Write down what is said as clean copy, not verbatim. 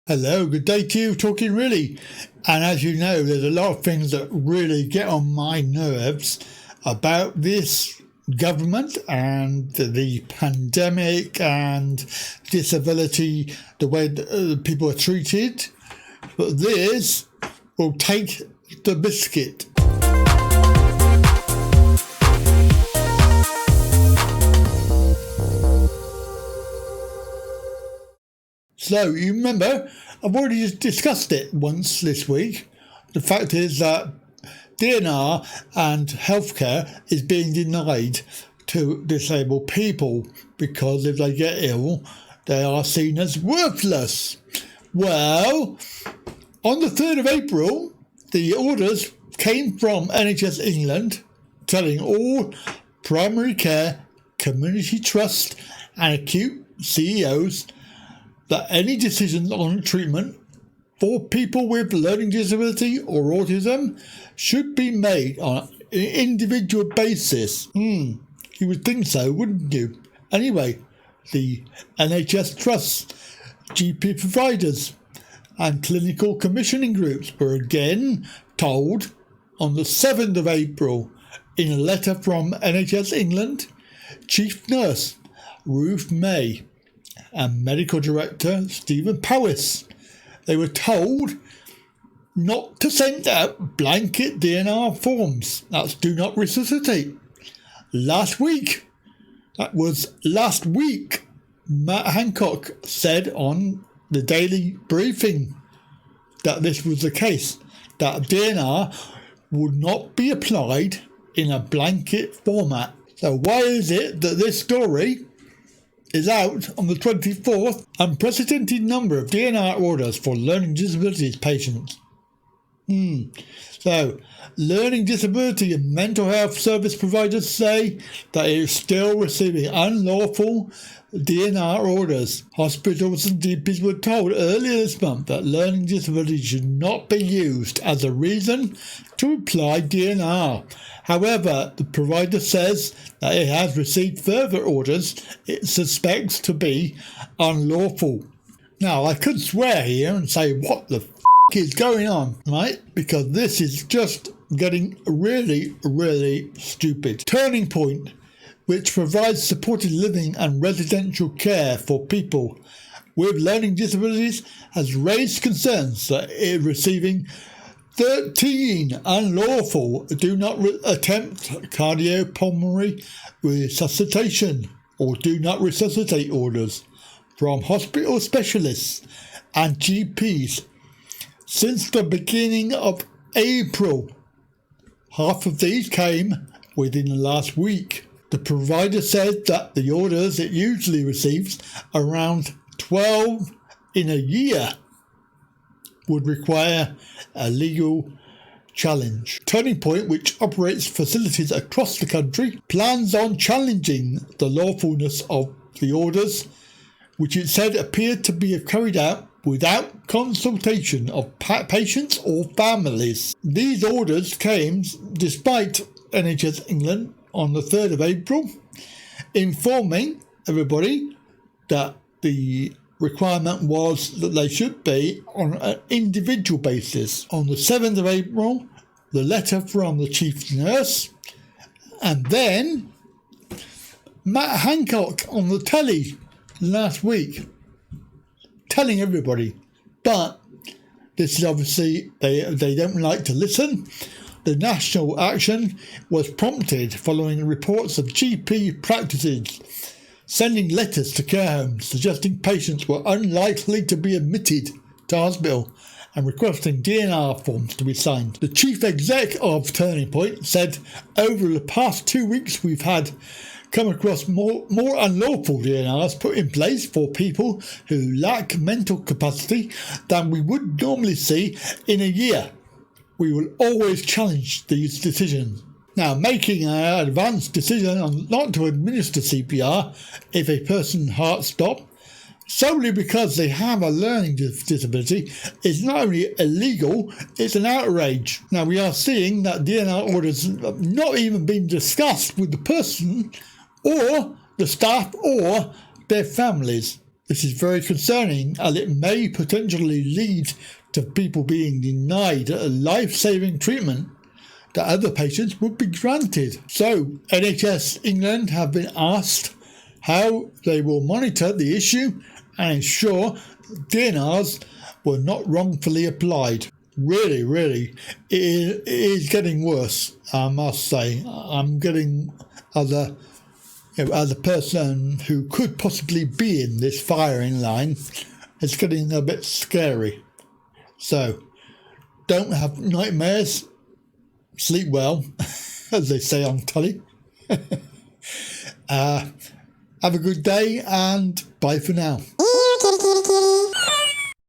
Hello, good day to you, Talking Really. And as you know, there's a lot of things that really get on my nerves about this government and the pandemic and disability, the way people are treated. But this will take the biscuit. So, you remember, I've already discussed it once this week. The fact is that DNR and healthcare is being denied to disabled people because if they get ill, they are seen as worthless. Well, on the 3rd of April, the orders came from NHS England telling all primary care, community trust and acute CEOs that any decisions on treatment for people with learning disability or autism should be made on an individual basis. You would think so, wouldn't you? Anyway, the NHS trusts, GP providers and clinical commissioning groups were again told on the 7th of April in a letter from NHS England, Chief Nurse Ruth May and Medical Director Stephen Powis. They were told not to send out blanket DNR forms. That's do not resuscitate. Last week, Matt Hancock said on the daily briefing that this was the case, that DNR would not be applied in a blanket format. So why is it that this story is out on the 24th, unprecedented number of DNR orders for learning disabilities patients? So, learning disability and mental health service providers say that it is still receiving unlawful DNR orders. Hospitals and GPs were told earlier this month that learning disability should not be used as a reason to apply DNR. However, the provider says that it has received further orders it suspects to be unlawful. Now, I could swear here and say, what the is going on, right? Because this is just getting really, really stupid. Turning Point, which provides supported living and residential care for people with learning disabilities, has raised concerns that it is receiving 13 unlawful do not attempt cardiopulmonary resuscitation or do not resuscitate orders from hospital specialists and GPs since the beginning of April. Half of these came within the last week. The provider said that the orders it usually receives, around 12 in a year, would require a legal challenge. Turning Point, which operates facilities across the country, plans on challenging the lawfulness of the orders, which it said appeared to be carried out without consultation of patients or families. These orders came despite NHS England on the 3rd of April informing everybody that the requirement was that they should be on an individual basis. On the 7th of April, the letter from the chief nurse, and then Matt Hancock on the telly last week telling everybody. But this is obviously, they don't like to listen. The national action was prompted following reports of GP practices sending letters to care homes suggesting patients were unlikely to be admitted to hospital and requesting DNR forms to be signed. The chief exec of Turning Point said, over the past 2 weeks we've come across more unlawful DNRs put in place for people who lack mental capacity than we would normally see in a year. We will always challenge these decisions. Now, making an advanced decision on not to administer CPR if a person's heart stops solely because they have a learning disability is not only illegal, it's an outrage. Now, we are seeing that DNR orders have not even been discussed with the person or the staff or their families. This is very concerning, as it may potentially lead to people being denied a life-saving treatment that other patients would be granted. So, NHS England have been asked how they will monitor the issue and ensure DNRs were not wrongfully applied. Really, it is getting worse, I must say. I'm getting, as a person who could possibly be in this firing line, it's getting a bit scary. So, don't have nightmares, sleep well, as they say on telly. Have a good day and bye for now.